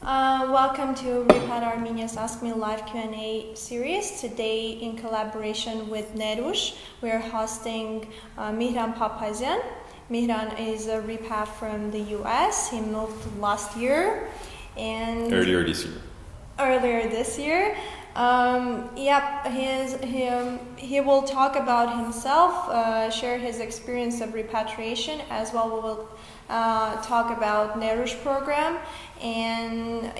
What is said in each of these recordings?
Welcome to Repat Armenia's Ask Me Live Q&A series. Today, in collaboration with Nerush, we're hosting Mihran Papazian. Mihran is a repat from the US. He moved last year and earlier this year. He will talk about himself, share his experience of repatriation, as well we will talk about Nerush program. And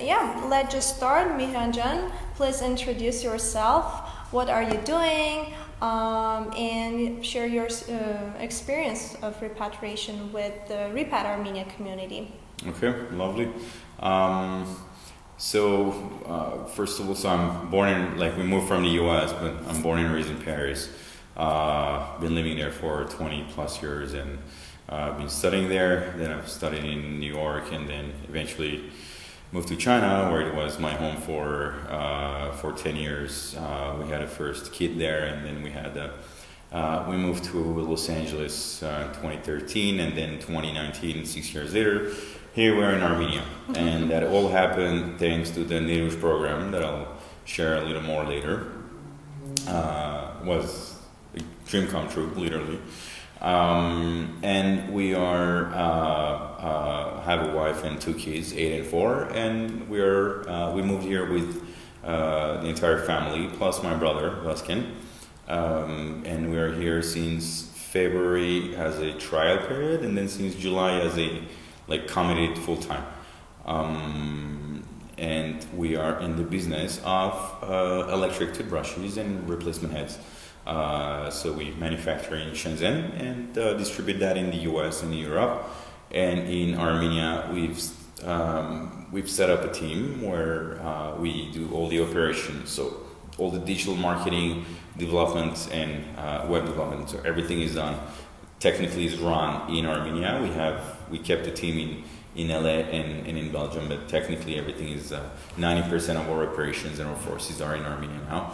let's just start. Mihranjan, please introduce yourself. What are you doing? And share your experience of repatriation with the Repat Armenia community. Okay, lovely. First of all, I'm born in, we moved from the US, but I'm born and raised in Paris. Been living there for 20 plus years, and I've been studying there. Then I've studied in New York, and then eventually moved to China, where it was my home for 10 years. We had a first kid there, and then we moved to Los Angeles in 2013, and then 2019, 6 years later, here we are in Armenia. And that all happened thanks to the Nerush program that I'll share a little more later. Was a dream come true, literally. And we have a wife and 2 kids, 8 and 4, and we moved here with the entire family plus my brother Vaskin, and we are here since February as a trial period, and then since July as a committed full time. And we are in the business of electric toothbrushes and replacement heads. So we manufacture in Shenzhen and distribute that in the US and Europe. And in Armenia, we've set up a team where we do all the operations. So all the digital marketing, development, and web development. So everything is done. Technically, is run in Armenia. We kept the team in LA and in Belgium, but technically everything is 90% of our operations and our forces are in Armenia now.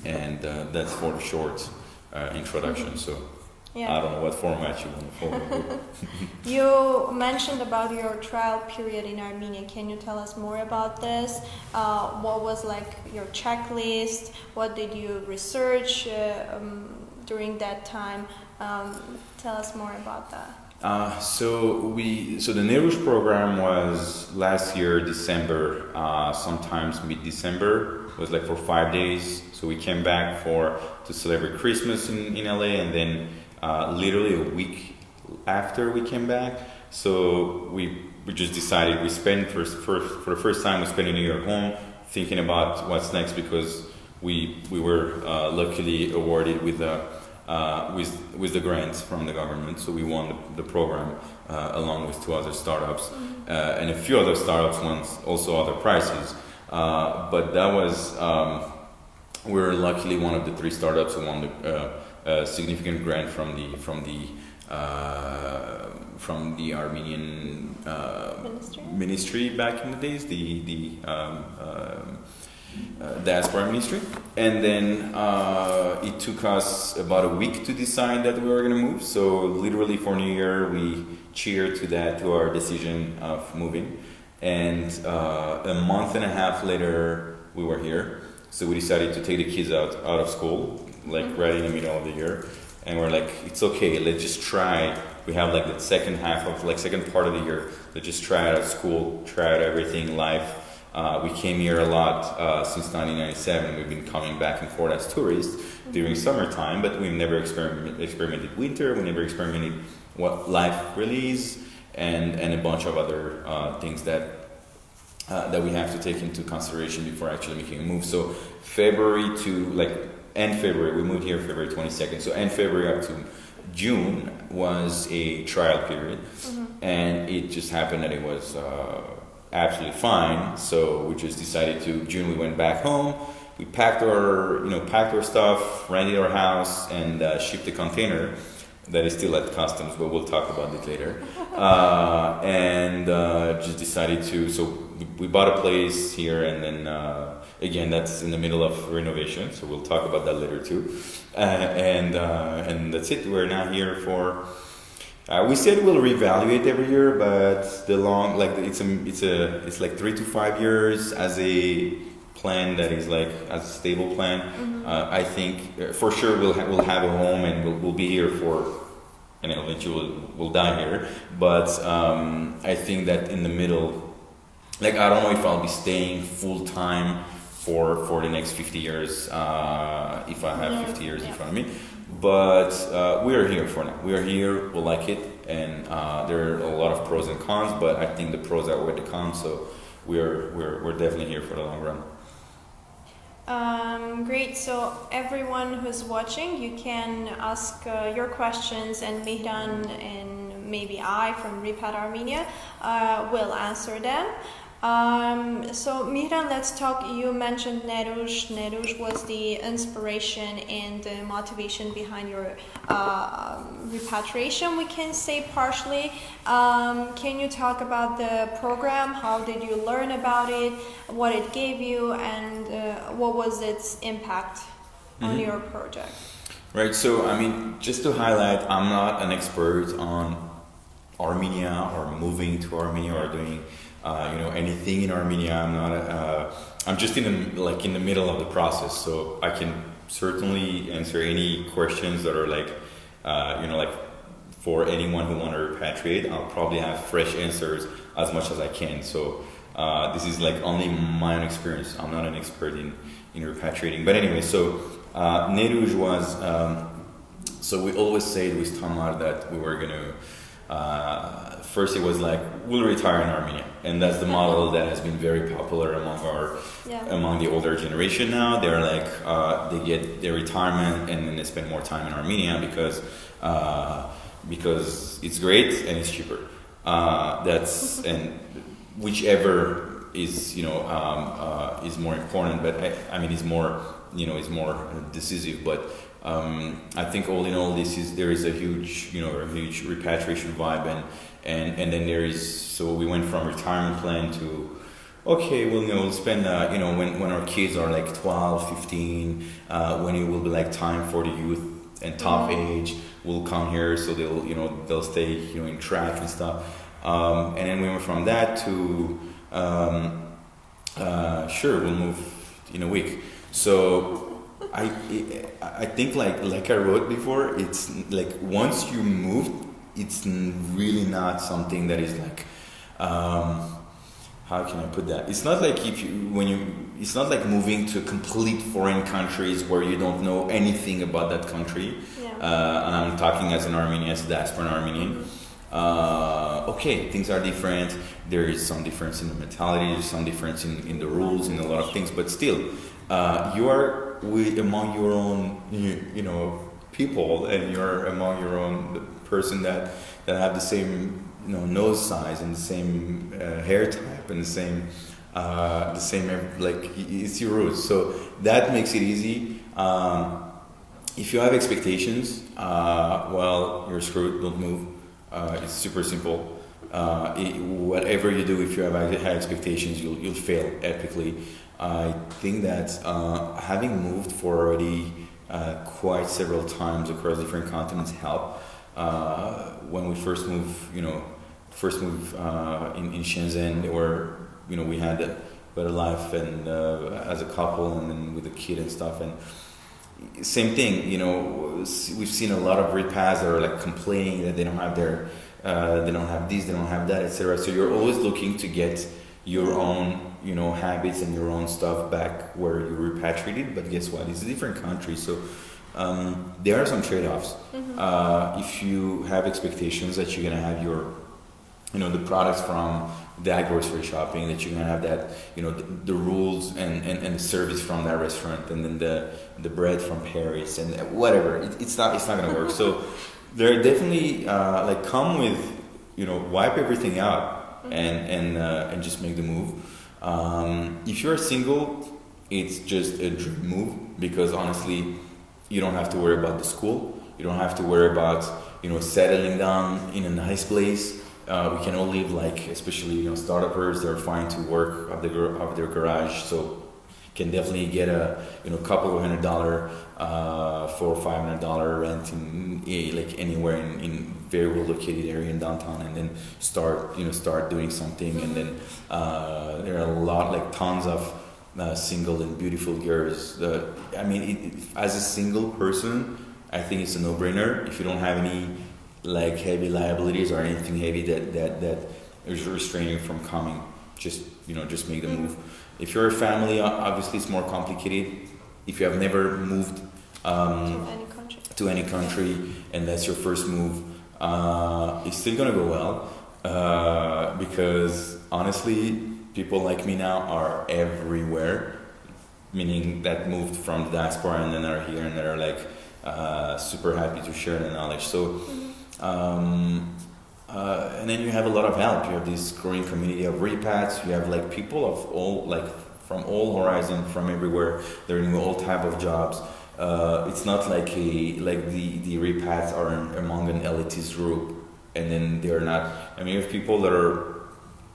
And that's for the short introduction. So I don't know what format you want to follow. You mentioned about your trial period in Armenia. Can you tell us more about this? What was your checklist? What did you research during that time? Tell us more about that. So the Nerush program was last year December, sometimes mid-December. It was for 5 days. So we came back to celebrate Christmas in LA, and then literally a week after we came back. So we just decided we spent for the first time we spent a New York home thinking about what's next, because we were luckily awarded with the grants from the government, so we won the program along with 2 other startups, and a few other startups won also other prizes. But that was we're luckily one of the 3 startups who won a significant grant from the Armenian ministry back in the days, the diaspora ministry. And then it took us about a week to decide that we were going to move. So literally for New Year, we cheered to our decision of moving. And a month and a half later, we were here. So we decided to take the kids out of school, right in the middle of the year. And we're it's okay, let's just try. We have the second part of the year. Let's just try out of school, try out everything, life. We came here a lot since 1997. We've been coming back and forth as tourists during summertime, but we've never experimented winter. We never experimented what life really is, and a bunch of other things that we have to take into consideration before actually making a move. So February to end February, we moved here February 22nd. So end February up to June was a trial period, and it just happened that it was absolutely fine. So we just decided June we went back home. We packed our stuff, rented our house, and shipped a container that is still at customs, but we'll talk about it later. And just decided so we bought a place here, and then again, that's in the middle of renovation, so we'll talk about that later too. And that's it. We're now here for We said we'll reevaluate every year, but the long like it's like 3 to 5 years as a plan that is like as a stable plan. I think for sure we'll have a home and we'll be here for, and eventually we'll die here. But I think that in the middle, like I don't know if I'll be staying full time for the next 50 years if I have 50 years in front of me. But we are here for now. We are here. We like it, and there are a lot of pros and cons. But I think the pros outweigh the cons, so we're definitely here for the long run. Great. So everyone who's watching, you can ask your questions, and Mihran and maybe I from Repat Armenia will answer them. So Mihran, let's talk. You mentioned Nerush. Nerush was the inspiration and the motivation behind your repatriation, we can say partially. Can you talk about the program? How did you learn about it? What it gave you, and what was its impact on your project? Right. So I mean, just to highlight, I'm not an expert on Armenia or moving to Armenia or doing anything in Armenia. I'm not. I'm just in the middle of the process, so I can certainly answer any questions that are like for anyone who want to repatriate. I'll probably have fresh answers as much as I can. So this is like only my own experience. I'm not an expert in repatriating. But anyway, so Neruj was. So we always said with Tamar that we were gonna. First, it was like we'll retire in Armenia, and that's the model that has been very popular among the older generation. Now they're like they get their retirement and then they spend more time in Armenia because it's great and it's cheaper. That's and whichever is is more important, but I mean is more decisive, but. I think all in all, there is a huge repatriation vibe, and then there is, so we went from retirement plan to, okay, we'll spend, when our kids are like 12, 15, when it will be like time for the youth and top age, we'll come here, so they'll stay, in track and stuff. And then we went from that to, sure, we'll move in a week. So, I think like I wrote before, it's like once you move, it's really not something that is like how can I put that? It's not like it's not like moving to complete foreign countries where you don't know anything about that country. And I'm talking as an Armenian, as a diaspora Armenian. Okay, things are different. There is some difference in the mentality. There's some difference in the rules, in a lot of things. But still, you are among your own, people, and you're among your own person that have the same, nose size and the same hair type and the same like it's your roots. So that makes it easy. If you have expectations, well, you're screwed. Don't move. It's super simple. Whatever you do, if you have high expectations, you'll fail epically. I think that having moved for already quite several times across different continents helped. When we first moved, in Shenzhen, we had a better life and as a couple, and then with a kid and stuff. And same thing, we've seen a lot of repats that are like complaining that they don't have they don't have this, they don't have that, etc. So you're always looking to get your own habits and your own stuff back where you repatriated, but guess what? It's a different country, so there are some trade-offs. If you have expectations that you're gonna have your, the products from that grocery shopping, that you're gonna have that, the rules and the service from that restaurant, and then the bread from Paris and whatever, it's not gonna work. So they're definitely come with, wipe everything out and just make the move. If you're single, it's just a dream move, because honestly, you don't have to worry about the school. You don't have to worry about settling down in a nice place. We can all live especially startuppers. They're fine to work of their garage. So can definitely get a couple of $100 for $500 rent in like anywhere in very well located area in downtown, and then start doing something. And then there are a lot, like tons of single and beautiful girls. As a single person, I think it's a no-brainer. If you don't have any like heavy liabilities or anything heavy that is restraining you from coming, just make the move. If you're a family, obviously it's more complicated. If you have never moved to any country and that's your first move, it's still gonna go well, because honestly, people like me now are everywhere, meaning that moved from the diaspora and then are here and they're like super happy to share the knowledge. So and then you have a lot of help. You have this growing community of repats. You have like people of all, like from all horizon, from everywhere. They're doing all type of jobs. It's not like the repats are among an elitist group, and then they're not. I mean, you have people that are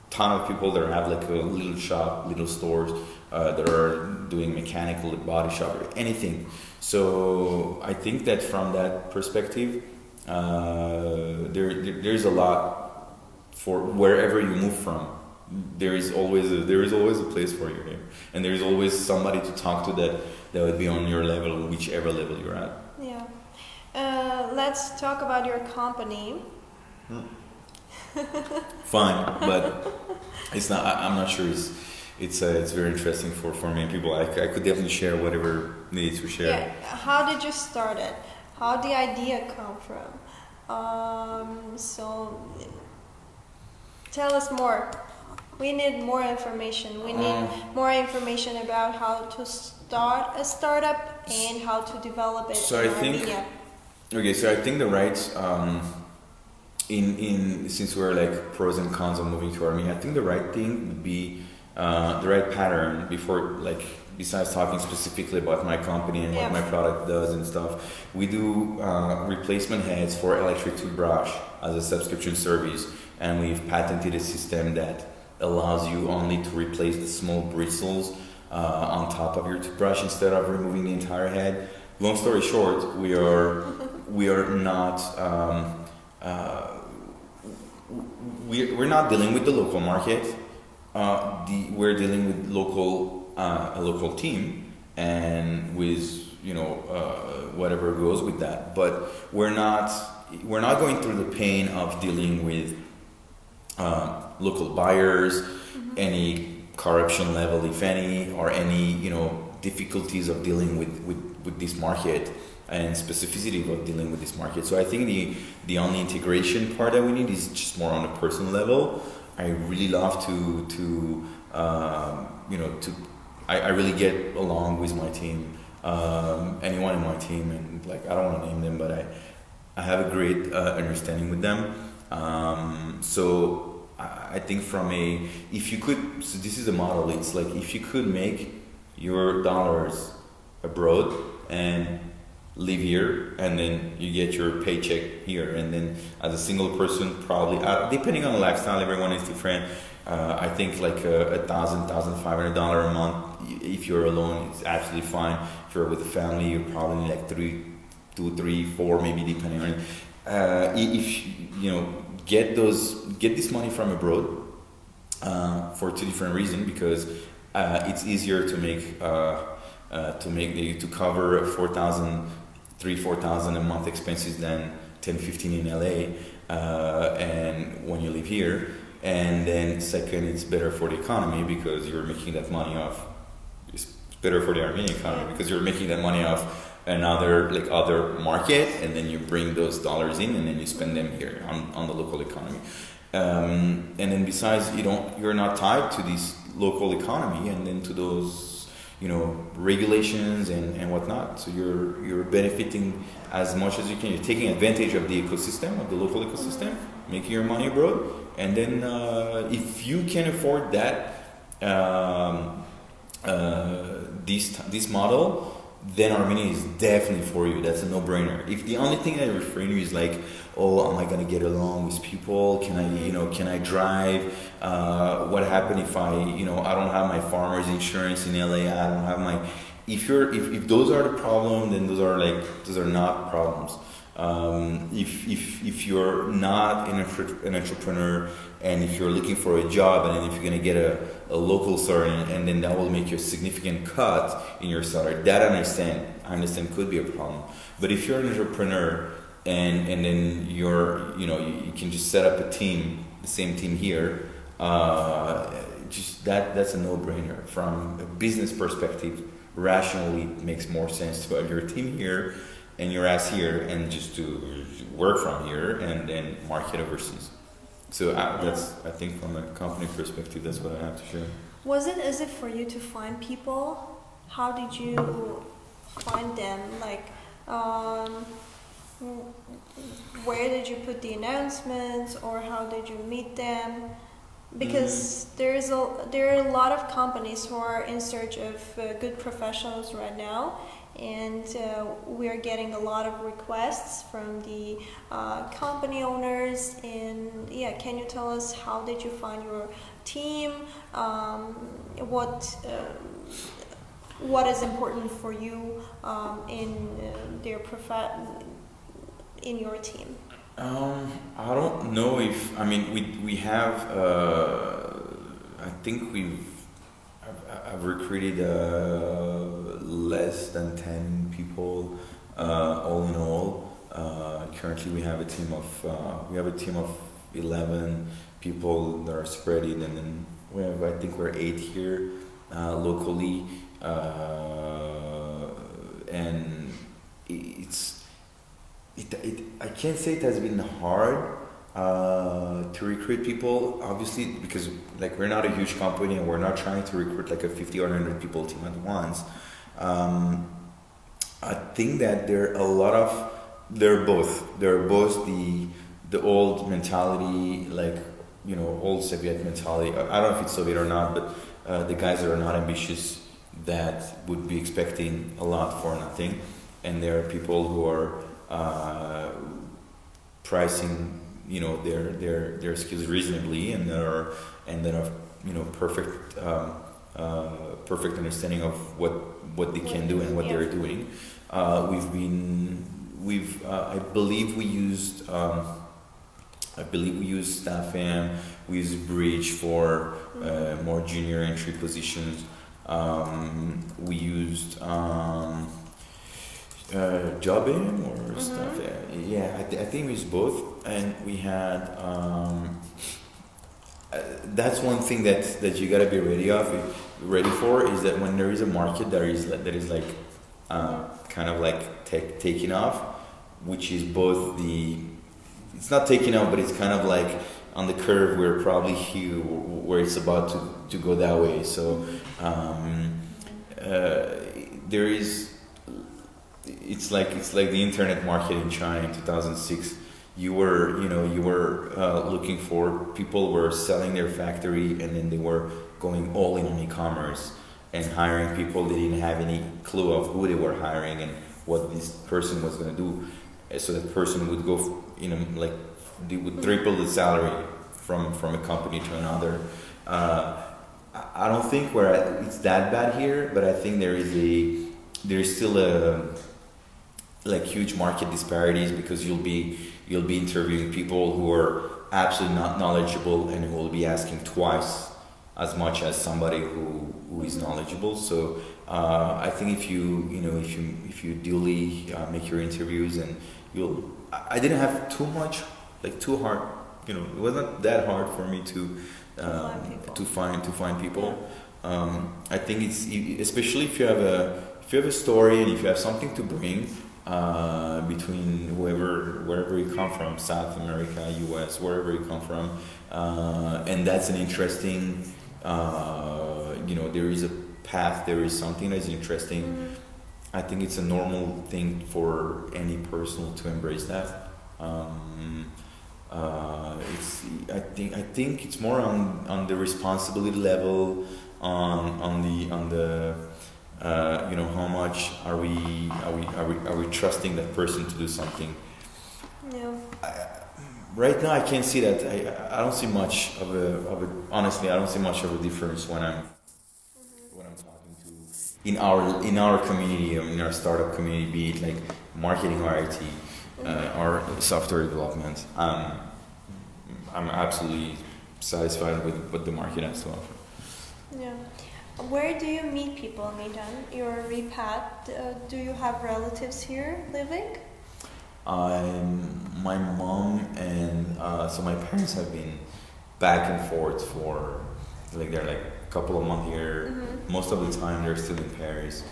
ton of people that have like a little shop, little stores that are doing mechanical, body shop, or anything. So I think that from that perspective, there's a lot for wherever you move from. There is always a place for you here, and there is always somebody to talk to that would be on your level, whichever level you're at. Yeah. Let's talk about your company. Fine, but it's not. I'm not sure. It's very interesting for many people. I could definitely share whatever needs to share. Yeah. How did you start it? How did the idea come from? So tell us more. We need more information. We need more information about how to start a startup and how to develop it in Armenia. So I think the right since we're like pros and cons of moving to Armenia, I think the right thing would be the right pattern before, like, besides talking specifically about my company and what my product does and stuff. We do replacement heads for electric toothbrush as a subscription service, and we've patented a system that allows you only to replace the small bristles on top of your toothbrush instead of removing the entire head. Long story short, we are not we're not dealing with the local market. We're dealing with a local team, and with whatever goes with that. But we're not going through the pain of dealing with local buyers, any corruption level, if any, or any difficulties of dealing with this market and specificity of dealing with this market. So I think the only integration part that we need is just more on a personal level. I really love I really get along with my team, anyone in my team, and like, I don't want to name them, but I have a great understanding with them. So I think if you could, so this is a model, it's like if you could make your dollars abroad and live here, and then you get your paycheck here, and then as a single person, probably depending on the lifestyle, everyone is different. I think like $1,500 a month if you're alone is absolutely fine. If you're with a family, you're probably like 2, 3, 4, maybe depending on if get this money from abroad for two different reasons, because it's easier to make to cover 4,000 a month expenses than 10-15 in LA, and when you live here. And then second, it's better for the economy because you're making that money off. It's better for the Armenian economy because you're making that money off another other market, and then you bring those dollars in, and then you spend them here on the local economy. And then besides, you're not tied to this local economy and then to those regulations and whatnot. So you're benefiting as much as you can. You're taking advantage of the ecosystem, of the local ecosystem, making your money abroad. And then if you can afford that this model, then Armenia is definitely for you. That's a no-brainer. If the only thing that refrain you is like, oh, am I gonna get along with people? Can I drive? What happened if I don't have my farmer's insurance in LA? I don't have my. If those are the problem, then those are not problems. If you're not an entrepreneur, and if you're looking for a job, and then if you're gonna get a local salary, and then that will make you a significant cut in your salary, that I understand could be a problem. But if you're an entrepreneur and then you can just set up a team, the same team here, that's a no-brainer. From a business perspective, rationally it makes more sense to have your team here and your ass here, and just to work from here and then market overseas. So I think from a company perspective, that's what I have to share. Was it easy for you to find people? How did you find them? Like, where did you put the announcements, or how did you meet them? Because there are a lot of companies who are in search of good professionals right now, and we are getting a lot of requests from the company owners. And can you tell us, how did you find your team? What is important for you in in your team? I don't know if we have. I think I've recruited less than 10 people, all in all. Currently, we have a team of 11 people that are spread in, and then I think we're 8 here locally, and I can't say it has been hard to recruit people, obviously, because we're not a huge company and we're not trying to recruit a 50 or 100 people team at once. I think that they're both the old mentality, old Soviet mentality. I don't know if it's Soviet or not, but the guys that are not ambitious, that would be expecting a lot for nothing, and there are people who are pricing their skills reasonably, and that are perfect understanding of what they can do and what they're doing. I believe we used Staffam. We used Bridge for more junior entry positions. We used Jobim or stuff. Yeah, I think we used both, and we had. That's one thing that you gotta be ready for, is that when there is a market that is kind of taking off, which is both it's not taking off, but it's kind of on the curve. We're probably here where it's about to go that way. So there is. It's like the internet market in China in 2006. You were looking for people were selling their factory, and then they were going all in on e-commerce and hiring people. They didn't have any clue of who they were hiring and what this person was going to do. So that person would go, they would triple the salary from a company to another. I don't think it's that bad here, but I think there's still huge market disparities, because you'll be interviewing people who are absolutely not knowledgeable and who will be asking twice as much as somebody who is knowledgeable. So I think if you duly make your interviews, and I didn't have too hard, it wasn't that hard for me to find people. I think it's, especially if you have a story and if you have something to bring, between wherever you come from, South America, US, wherever you come from, and that's an interesting, there is a path, there is something that's interesting. I think it's a normal thing for any person to embrace that. I think it's more on the responsibility level, on how much are we trusting that person to do something? Yeah. Right now, I can't see that. I don't see much of a honestly. I don't see much of a difference when I'm talking to in our community or in our startup community, be it like marketing or IT or software development. I'm absolutely satisfied with what the market has to offer. Yeah. Where do you meet people, Mihran? You're a repat. Do you have relatives here living? My mom and so my parents have been back and forth for they're like a couple of months here. Most of the time they're still in Paris.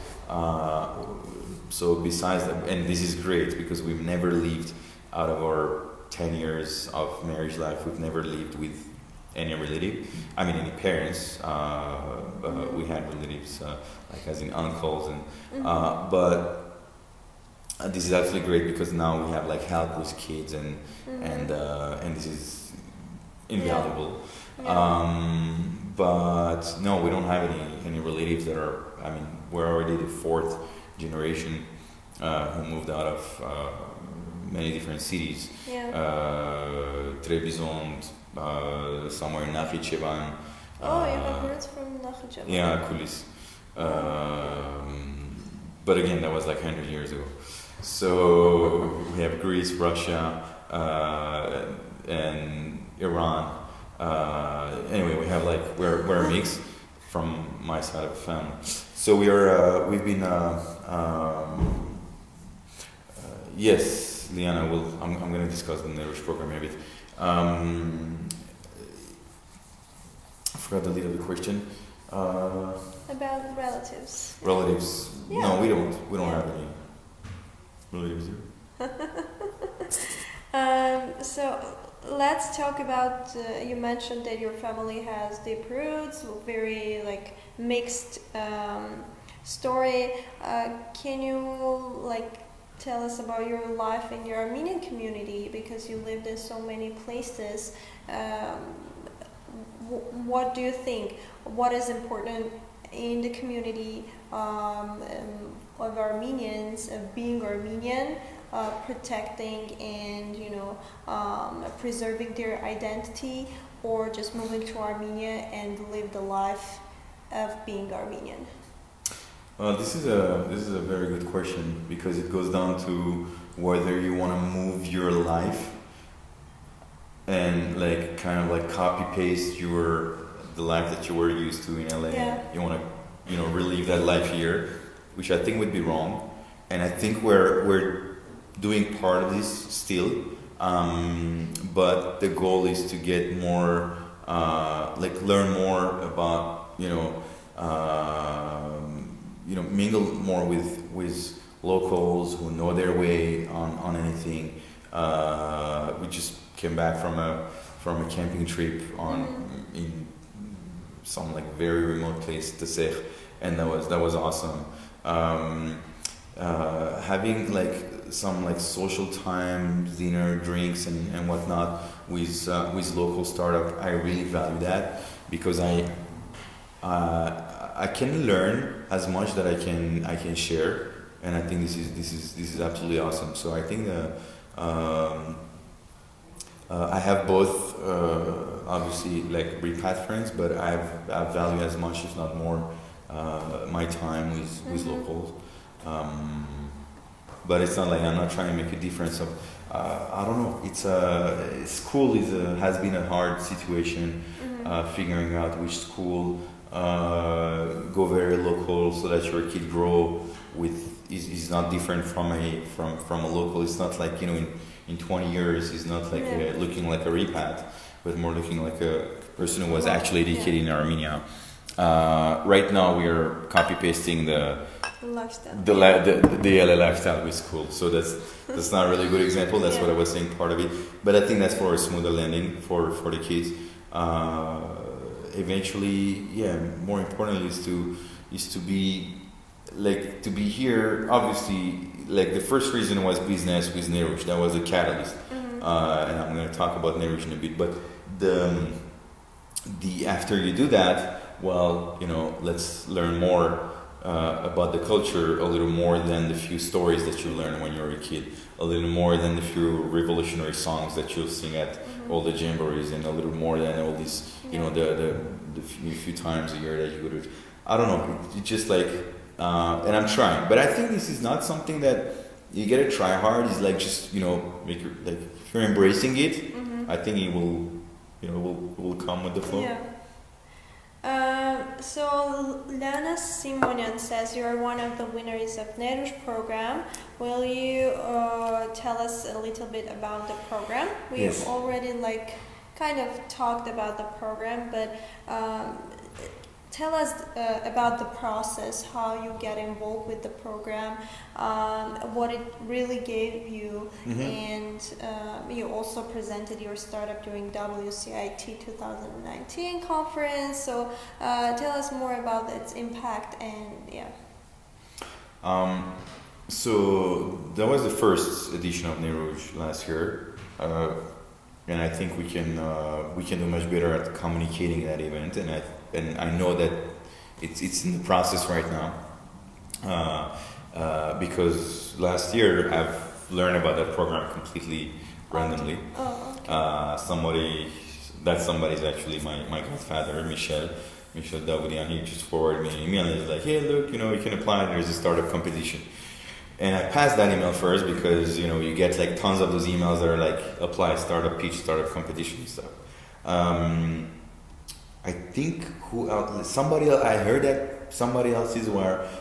So besides that, and this is great because we've never lived out of our 10 years of marriage life. We've never lived with any relative. I mean, any parents. We had relatives like as in uncles but. This is actually great because now we have like help with kids and this is invaluable. Yeah. But no, we don't have any relatives that are. I mean, we're already the fourth generation who moved out of many different cities. Yeah. Trebizond, somewhere in Nakhichevan. Oh, you have roots from Nakhichevan. Yeah, Kulis. But again, that was like 100 years ago. So we have Greece, Russia, and Iran. Anyway, we have like we're a mix from my side of the family. So we've been yes, Liana. I'm going to discuss the Nerush program a bit. I forgot the lead of the question. About relatives. Relatives? Yeah. No, we don't have any relatives here. So let's talk about. You mentioned that your family has deep roots, very like mixed story. Can you like tell us about your life in your Armenian community because you lived in so many places? What do you think? What is important in the community of Armenians, of being Armenian, protecting and preserving their identity, or just moving to Armenia and live the life of being Armenian? This is a very good question because it goes down to whether you want to move your life and like kind of like copy paste the life that you were used to in LA. Yeah. You want to relive that life here, which I think would be wrong. And I think we're doing part of this still, but the goal is to get more learn more about mingle more with locals who know their way on anything. We just came back from a camping trip in some like very remote place, Tasech, and that was awesome. Having like some like social time, dinner, drinks, and whatnot with local startup, I really value that because I can learn as much that I can share, and I think this is absolutely awesome. So I think I have both obviously like repat friends, but I value as much, if not more, my time with locals. But it's not like I'm not trying to make a difference. I don't know. School has been a hard situation, figuring out which school go very local so that your kid grow is not different from a local. It's not like in 20 years he's not like looking like a repat, but more looking like a person who was actually educated in Armenia. Right now we are copy pasting the LA lifestyle with school, so that's not a really good example. That's what I was saying, part of it, but I think that's for a smoother landing for the kids. Eventually, more importantly is to be here. Obviously, like the first reason was business with Nerush. That was the catalyst, and I'm going to talk about Nerush in a bit. But the after you do that, well, let's learn more about the culture a little more than the few stories that you learn when you're a kid, a little more than the few revolutionary songs that you'll sing at all the jamborees, and a little more than all these, you know, the few times a year that you go to. I don't know. It's just like, and I'm trying, but I think this is not something that you gotta try hard. It's like just, you know, make your, like, if you're embracing it, I think it will, you know, will come with the flow. Yeah. So Lana Simonian says you are one of the winners of Nerush program. Will you tell us a little bit about the program? We've Yes. already like kind of talked about the program, but tell us about the process, how you get involved with the program, what it really gave you, and you also presented your startup during WCIT 2019 conference. So tell us more about its impact and yeah. So that was the first edition of Nerush last year, and I think we can do much better at communicating that event, and I know that it's in the process right now, because last year I've learned about that program completely randomly. Oh, okay. Somebody is actually my godfather, Michel Davoudian. He just forwarded me an email and he's like, hey, look, you know, you can apply. There's a startup competition. And I passed that email first because, you know, you get like tons of those emails that are like, apply, startup pitch, startup competition and stuff. I think I heard that somebody else's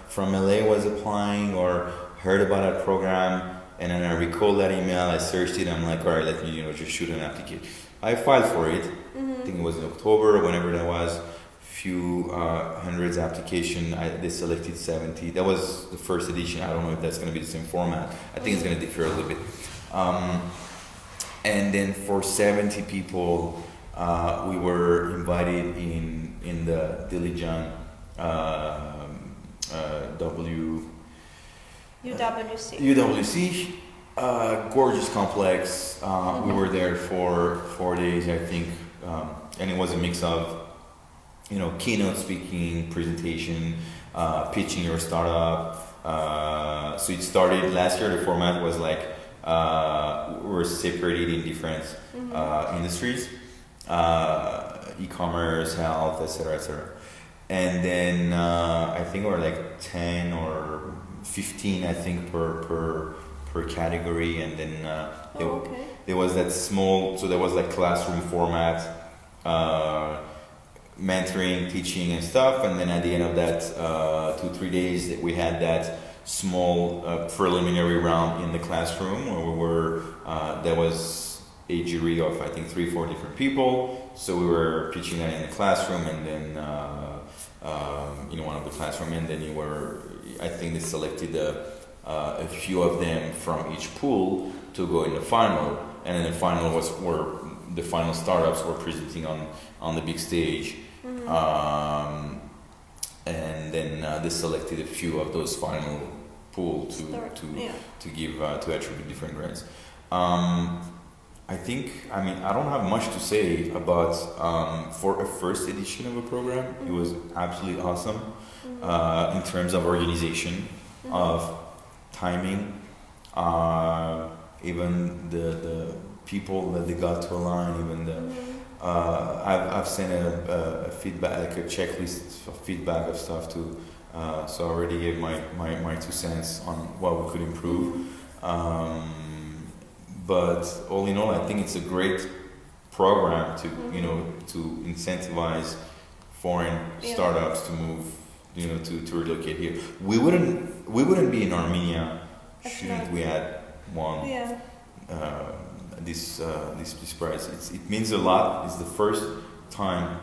from LA was applying or heard about that program, and then I recalled that email, I searched it, I'm like, all right, let me, you know, just shoot an application. I filed for it. I think it was in October, whenever that was. Few hundreds application. They selected 70. That was the first edition. I don't know if that's going to be the same format. I think it's going to differ a little bit. And then for 70 people, we were invited in the Dilijan UWC. Gorgeous complex. We were there for 4 days, I think, and it was a mix of, you know, keynote speaking, presentation, pitching your startup. So it started last year. The format was like we were separated in different industries, e-commerce, health, etc., etc. And then I think we were like 10 or 15, I think, per category. And then there was that small. So there was like classroom format. Mentoring, teaching and stuff, and then at the end of that 2-3 days we had that small preliminary round in the classroom where we were there was a jury of I think 3-4 different people, so we were pitching that in the classroom, and then in one of the classroom, and then I think they selected a few of them from each pool to go in the final, and then the final where the final startups were presenting on the big stage. And then they selected a few of those final pool to give to attribute different grades. I think, I mean, I don't have much to say about for a first edition of a program. It was absolutely awesome in terms of organization, of timing, even the people that they got to align, even the I've sent a feedback, like a checklist of feedback of stuff to so I already gave my 2 cents on what we could improve, but all in all I think it's a great program to you know, to incentivize foreign startups to move, you know, to relocate here. We wouldn't be in Armenia shouldn't we had one this prize. It means a lot. It's the first time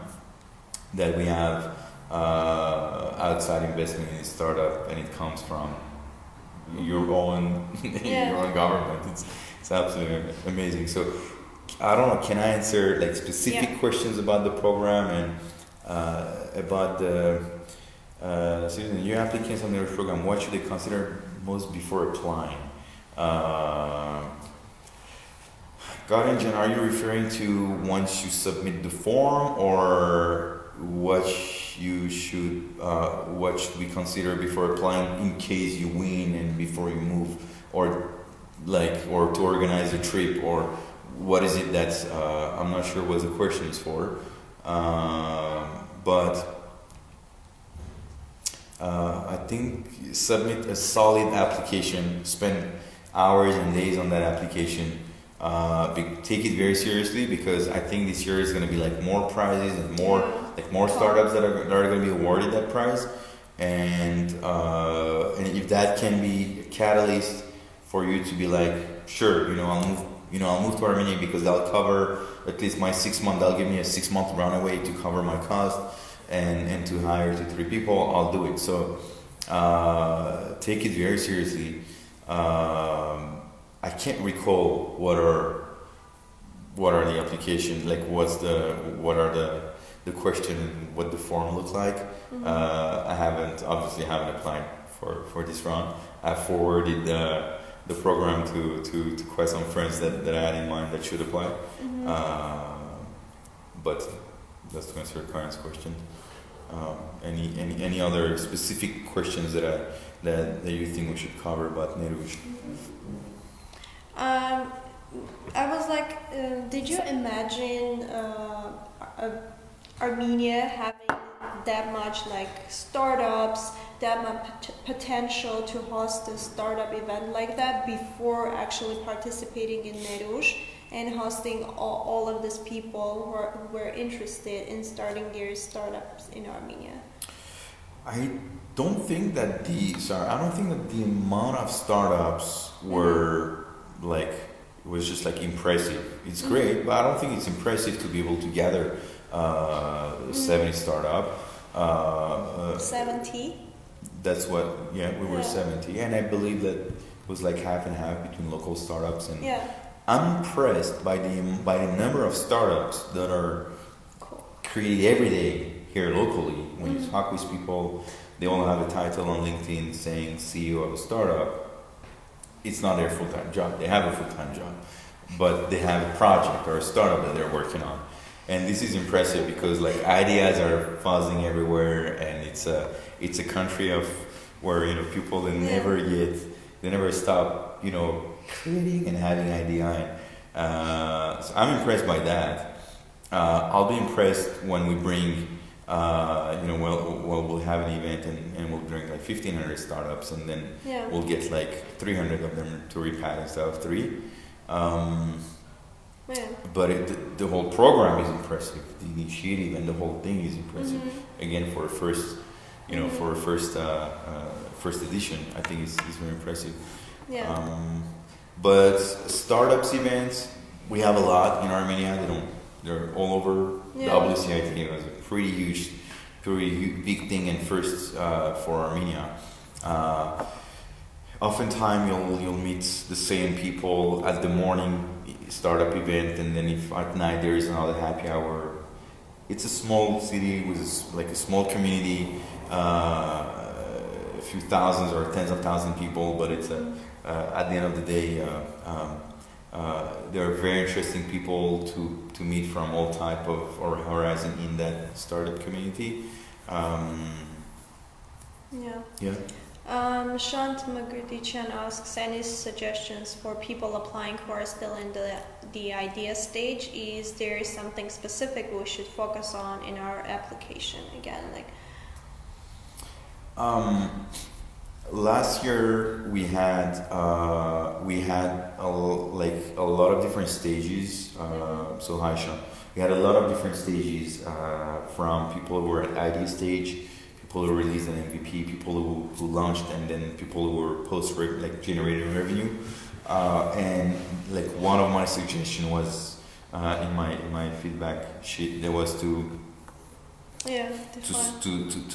that we have outside investment in a startup, and it comes from your own your own government. It's absolutely amazing. So I don't know. Can I answer like specific questions about the program and about the new applicants on the program? What should they consider most before applying? Garenjan, are you referring to once you submit the form, or what what should we consider before applying in case you win and before you move, or to organize a trip, or what is it that I'm not sure what the question is for, but I think submit a solid application, spend hours and days on that application. Take it very seriously, because I think this year is going to be like more prizes and more startups that are going to be awarded that prize, and if that can be a catalyst for you to be like, sure, I'll move to Armenia because they'll cover at least my 6 month. They'll give me a 6 month runaway to cover my cost and to hire 2-3 people. I'll do it. So take it very seriously. I can't recall what are the application, like what are the question and what the form looks like. Mm-hmm. I haven't applied for this round. I forwarded the program to quite some friends that I had in mind that should apply. Mm-hmm. But that's to answer Karen's question. Any other specific questions that you think we should cover about Nerush? I was like, did you imagine Armenia having that much like startups, that much potential to host a startup event like that before actually participating in Nerush and hosting all of these people who were interested in starting their startups in Armenia? I don't think that the amount of startups were was just like impressive. It's great, but I don't think it's impressive to be able to gather 70 startup. 70? That's what, we were 70, and I believe that it was like half and half between local startups and. I'm impressed by the number of startups that are created every day here locally. When you talk with people, they all have a title on LinkedIn saying CEO of a startup. It's not their full-time job. They have a full-time job, but they have a project or a startup that they're working on. And this is impressive because like ideas are buzzing everywhere, and it's a country of where people they never stop creating and having idea. So I'm impressed by that. I'll be impressed when we bring we'll have an event and we'll bring like 1,500 startups, and then we'll get like 300 of them to repack instead of 3. But the whole program is impressive. The initiative and the whole thing is impressive. Again, for a first, for a first edition, I think it's very impressive. But startups events, we have a lot in Armenia. They're all over. The WCIT was a pretty big thing and first for Armenia. Oftentimes you'll meet the same people at the morning startup event, and then if at night there is another happy hour. It's a small city with a small community, a few thousands or tens of thousands of people, but it's at the end of the day, there are very interesting people to meet from all type of horizon in that startup community. Shant Magridichian asks, any suggestions for people applying who are still in the idea stage? Is there something specific we should focus on in our application? Again, last year we had a lot of different stages. So hi Sean, we had a lot of different stages from people who were at idea stage, people who released an MVP, people who launched, and then people who were post generating revenue. And one of my suggestions was in my feedback sheet, there was to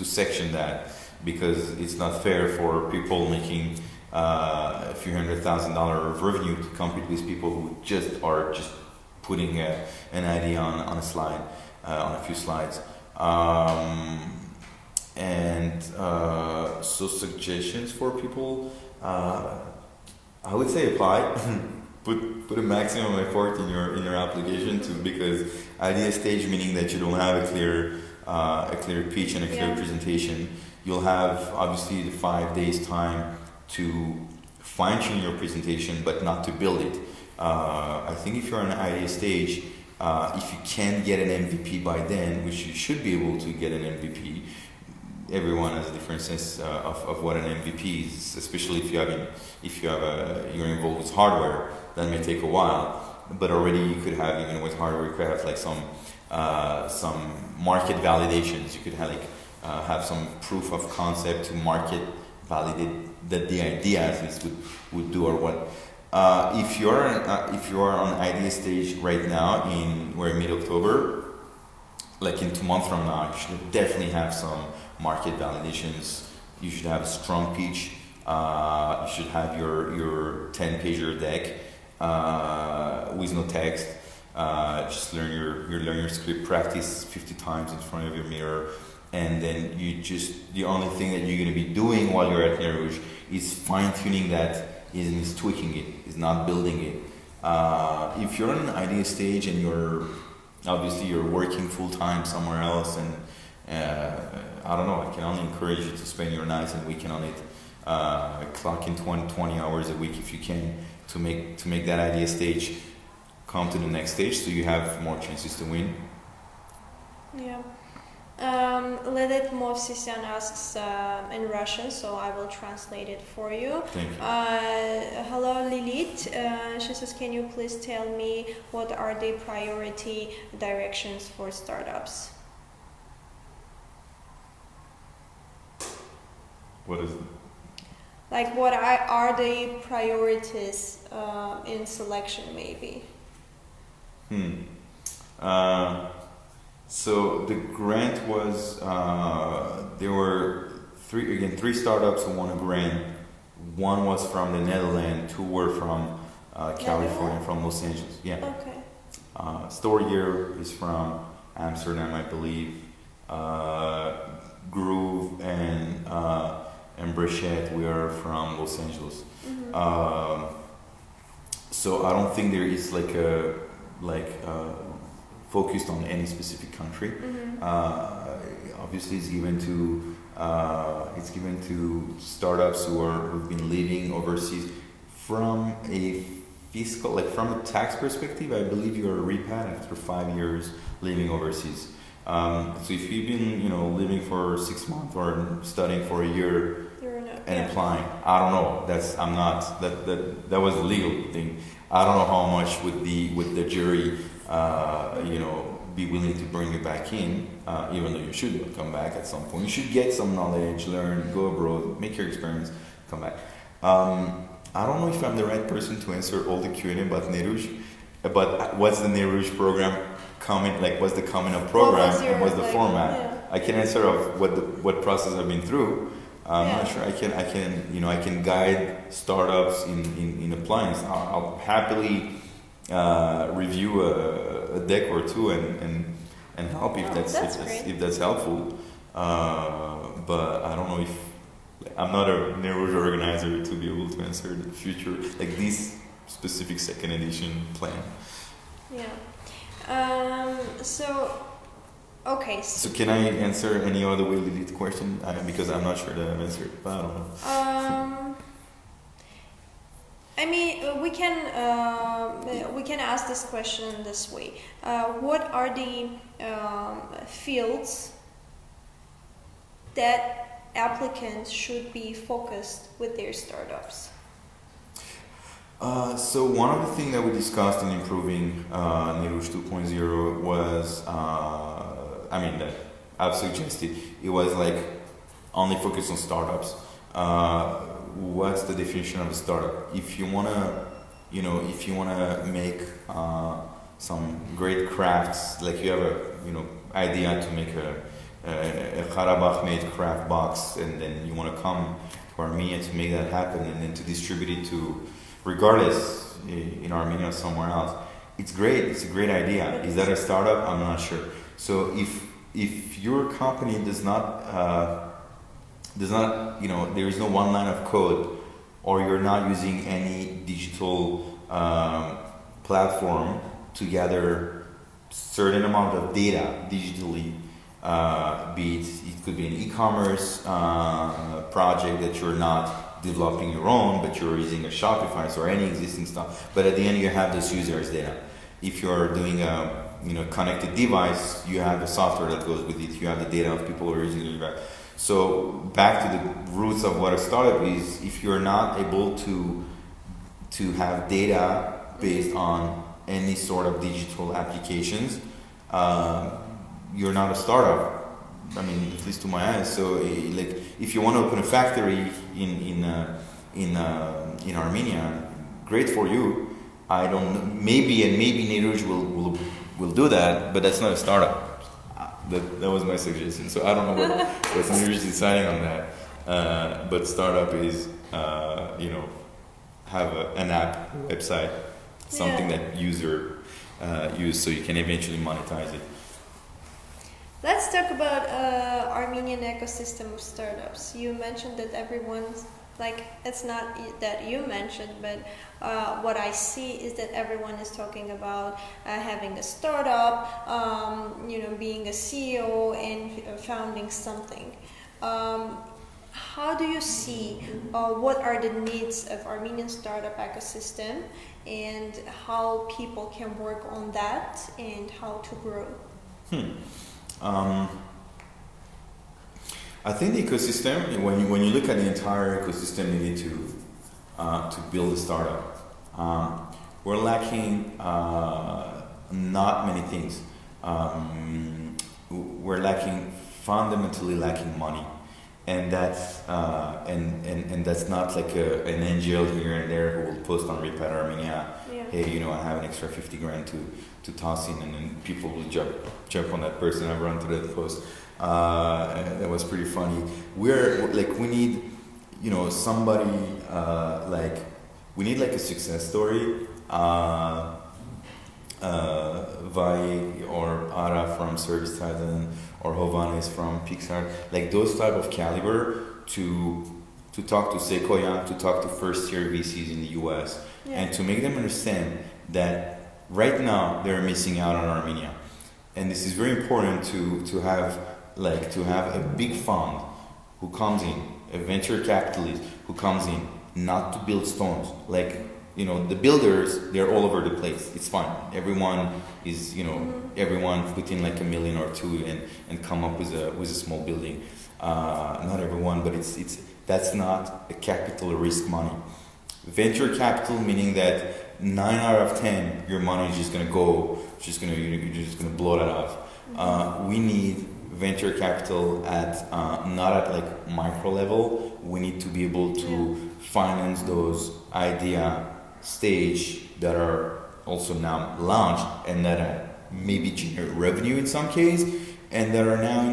section that, because it's not fair for people making a few $100,000 of revenue to compete with people who are just putting an idea on a slide, on a few slides. So suggestions for people, I would say apply. Put a maximum effort in your application because idea stage, meaning that you don't have a clear a clear pitch and a clear presentation. You'll have obviously the 5 days time to fine tune your presentation, but not to build it. I think if you're on an idea stage, if you can get an MVP by then, which you should be able to get an MVP, everyone has a different sense of what an MVP is, especially if you're involved with hardware. That may take a while, but already you could have, even with hardware, you could have like some market validations. You could have some proof of concept to market validate that the idea at would do or what. If you are on idea stage right now, we're in mid-October, like in 2 months from now, you should definitely have some market validations. You should have a strong pitch. You should have your 10-pager deck with no text. Just learn your script, practice 50 times in front of your mirror, and then the only thing that you're going to be doing while you're at Nerouge is fine-tuning that, is tweaking it, is not building it. If you're on an idea stage and you're working full-time somewhere else, and I don't know, I can only encourage you to spend your nights and weekend on it. Clock in 20 hours a week if you can, to make that idea stage come to the next stage, so you have more chances to win. Yeah. Lilith Movsisyan asks in Russian, so I will translate it for you. Thank you. Hello Lilith, she says, can you please tell me what are the priority directions for startups? What is it? Like, what are the priorities in selection, maybe? So the grant was, there were three startups who won a grant. One was from the Netherlands, 2 were from California, from Los Angeles. Yeah. Okay. Story Year is from Amsterdam, I believe. Groove and Brechette, we are from Los Angeles. Mm-hmm. So I don't think there is focused on any specific country. Mm-hmm. Obviously, it's given to startups who've been living overseas. From a fiscal, from a tax perspective, I believe you're a repat after 5 years living overseas. So if you've been, living for 6 months or studying for a year and applying, I don't know. That was a legal thing. I don't know how much would the jury, be willing to bring you back in, even though you should come back at some point. You should get some knowledge, learn, go abroad, make your experience, come back. I don't know if I'm the right person to answer all the Q&A about Nerouge, but what's the Nerouge program coming? What's the coming up program and what's the format? Yeah. I can answer of what process I've been through. I'm not sure I can guide startups in applying. I'll happily review a deck or two and help if that's helpful. But I don't know if I'm not a Nerouge organizer to be able to answer the future, this specific second edition plan. Yeah. Okay. So can I answer any other way Lilith question? Because I'm not sure that I've answered, but I don't know. I mean, we can ask this question this way. What are the fields that applicants should be focused with their startups? So one of the things that we discussed in improving Nerouge 2.0 was, that I've suggested, it was only focus on startups. What's the definition of a startup? If you wanna make some great crafts, you have a idea to make a Karabakh-made craft box, and then you want to come to Armenia to make that happen, and then to distribute it to, regardless, in Armenia or somewhere else. It's great. It's a great idea. Is that a startup? I'm not sure. So if your company does not, there is no one line of code, or you're not using any digital platform to gather certain amount of data digitally, Be it could be an e-commerce project that you're not developing your own, but you're using a Shopify or any existing stuff. But at the end, you have those users' data. If you're doing a connected device, you have the software that goes with it. You have the data of people who are using the device. So back to the roots of what a startup is. If you're not able to have data based on any sort of digital applications, you're not a startup. I mean, at least to my eyes. So, like, if you want to open a factory in Armenia, great for you. I don't know, maybe Neruj will do that, but that's not a startup. That was my suggestion. So I don't know what Neruj is deciding on that. But startup is have an app, website, something that user use, so you can eventually monetize it. Let's talk about Armenian ecosystem of startups. You mentioned that everyone's, like, it's not that you mentioned, but what I see is that everyone is talking about having a startup, being a CEO and founding something. How do you see what are the needs of Armenian startup ecosystem and how people can work on that and how to grow? I think the ecosystem, when you look at the entire ecosystem you need to build a startup, we're lacking not many things. We're fundamentally lacking money, and that's and that's not like an angel here and there who will post on Repat Armenia, hey, I have an extra 50 grand to toss in, and then people will jump on that person. I've run through that post. That was pretty funny. We need, somebody we need like a success story. Vai or Ara from Service Titan or Hovanes from Pixar, like those type of caliber to talk to Sequoia, to talk to first tier VCs in the US, and to make them understand that right now they're missing out on Armenia. And this is very important to have a big fund who comes in, a venture capitalist who comes in, not to build stones. The builders, they're all over the place. It's fine. Everyone is, everyone put in like $1 million or $2 million and come up with a small building. Not everyone, but that's not a capital risk money. Venture capital, meaning that 9 out of 10, your money is just gonna go, you're just gonna blow that off. We need venture capital at not at like micro level. We need to be able to finance those idea stage that are also now launched and that maybe generate revenue in some case, and that are now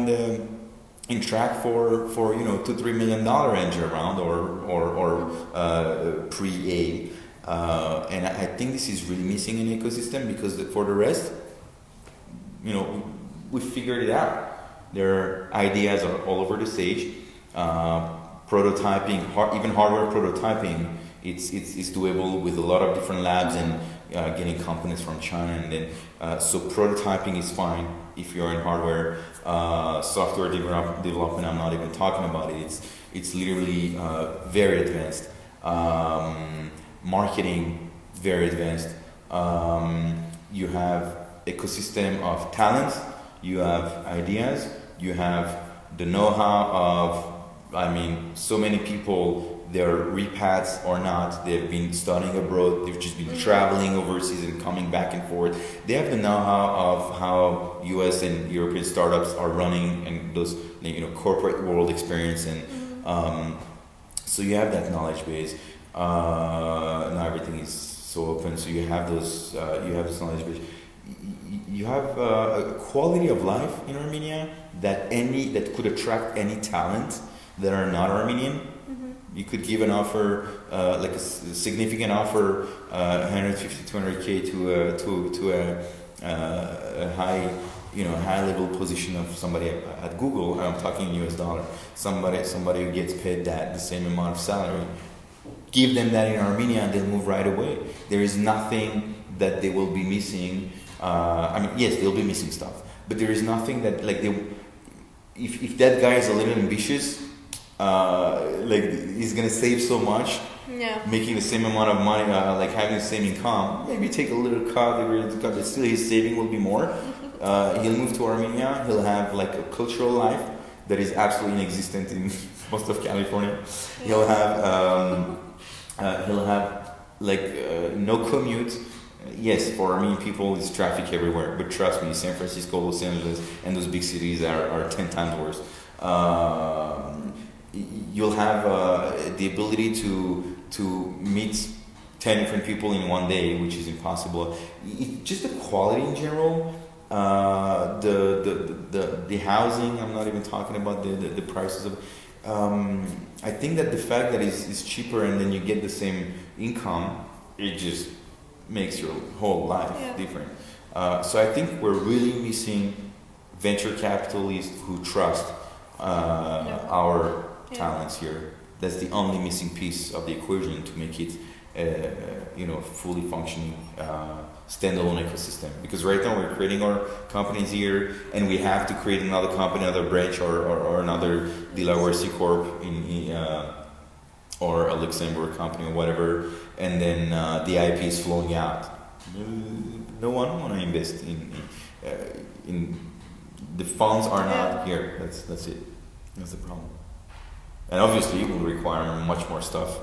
in track for $2-3 million angel round or pre-A. And I think this is really missing in ecosystem, because for the rest, we figured it out. There are ideas all over the stage. Prototyping, even hardware prototyping, it's doable with a lot of different labs and getting components from China, and then so prototyping is fine if you're in hardware. Software development, I'm not even talking about it. It's literally very advanced. Marketing, very advanced. You have ecosystem of talents. You have ideas. You have the know-how of, so many people, they're repats or not, they've been studying abroad, they've just been traveling overseas and coming back and forth. They have the know-how of how US and European startups are running, and those corporate world experience, and so you have that knowledge base. Now everything is so open, so you have this knowledge base. You have a quality of life in Armenia that could attract any talent that are not Armenian. You could give an offer, like a significant offer, 150-200K to a high level position of somebody at Google. I'm talking US dollar. Somebody who gets paid the same amount of salary. Give them that in Armenia, and they'll move right away. There is nothing that they will be missing. Yes, they'll be missing stuff, but there is nothing that if that guy is a little ambitious, like he's gonna save so much, making the same amount of money, like having the same income. Maybe take a little cut, but still his saving will be more. He'll move to Armenia. He'll have like a cultural life that is absolutely inexistent in most of California. He'll have like no commute. Yes, for Armenian people, it's traffic everywhere. But trust me, San Francisco, Los Angeles, and those big cities are 10 times worse. You'll have the ability to meet 10 different people in one day, which is impossible. Just the quality in general, the housing. I'm not even talking about the prices of. I think that the fact that it's cheaper and then you get the same income, it just makes your whole life different. So I think we're really missing venture capitalists who trust our talents here. That's the only missing piece of the equation to make it, fully functioning standalone ecosystem. Because right now we're creating our companies here, and we have to create another company, another branch, or another Delaware C Corp or a Luxembourg company or whatever, and then the IP is flowing out. No one want to invest in the funds are not here. That's it. That's the problem. And obviously, it will require much more stuff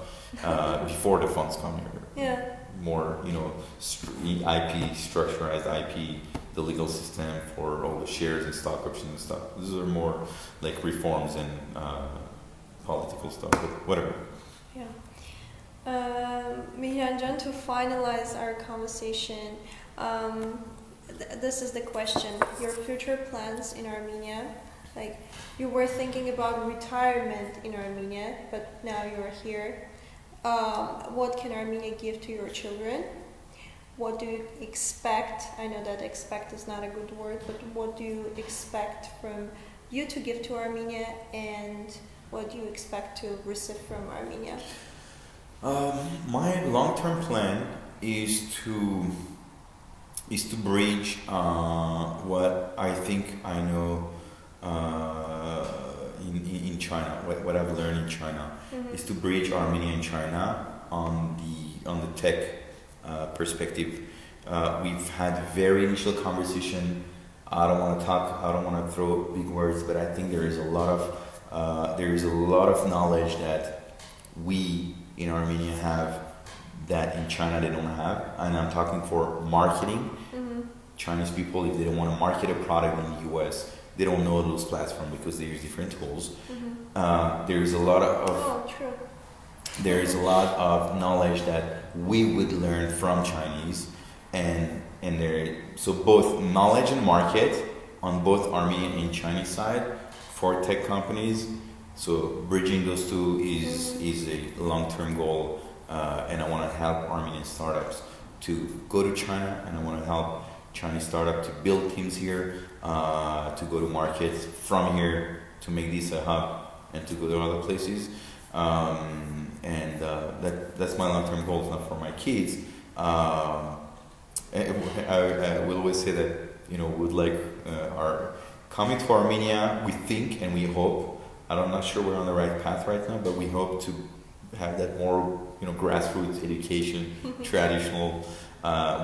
before the funds come here. Yeah. More, IP, structured IP, the legal system for all the shares and stock options and stuff. These are more like reforms and political stuff, but whatever. Yeah. Mihran, to finalize our conversation, this is the question. Your future plans in Armenia, like you were thinking about retirement in Armenia, but now you're here. What can Armenia give to your children? What do you expect? I know that expect is not a good word, but what do you expect from you to give to Armenia, and what do you expect to receive from Armenia? My long-term plan is to bridge what I think I know in China, what I've learned in China, is to bridge Armenia and China on the tech perspective. We've had very initial conversation. I don't want to throw big words, but I think there is a lot of knowledge that we in Armenia have that in China they don't have, and I'm talking for marketing. Chinese people, if they don't want to market a product in the US, they don't know those platforms because they use different tools. There is a lot of knowledge that we would learn from Chinese, and so both knowledge and market on both Armenian and Chinese side for tech companies. So bridging those two is a long-term goal, and I want to help Armenian startups to go to China, and I want to help Chinese startup to build teams here, to go to markets from here, to make this a hub, and to go to other places. That's my long-term goal. It's not for my kids. I will always say that would like our coming to Armenia. We think and we hope. I'm not sure we're on the right path right now, but we hope to have that more grassroots education, traditional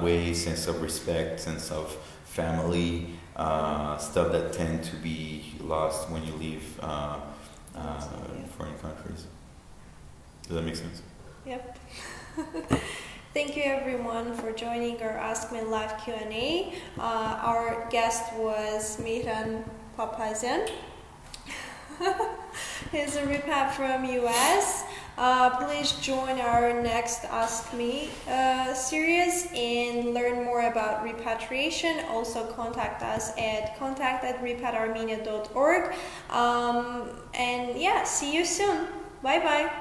way, sense of respect, sense of family, stuff that tend to be lost when you leave foreign countries. Does that make sense? Yep. Thank you everyone for joining our Ask Me Live Q&A. Our guest was Mihran Papazian. He's a repat from US. Please join our next Ask Me series and learn more about repatriation. Also contact us at contact@repatarmenia.org. And yeah, see you soon. Bye bye.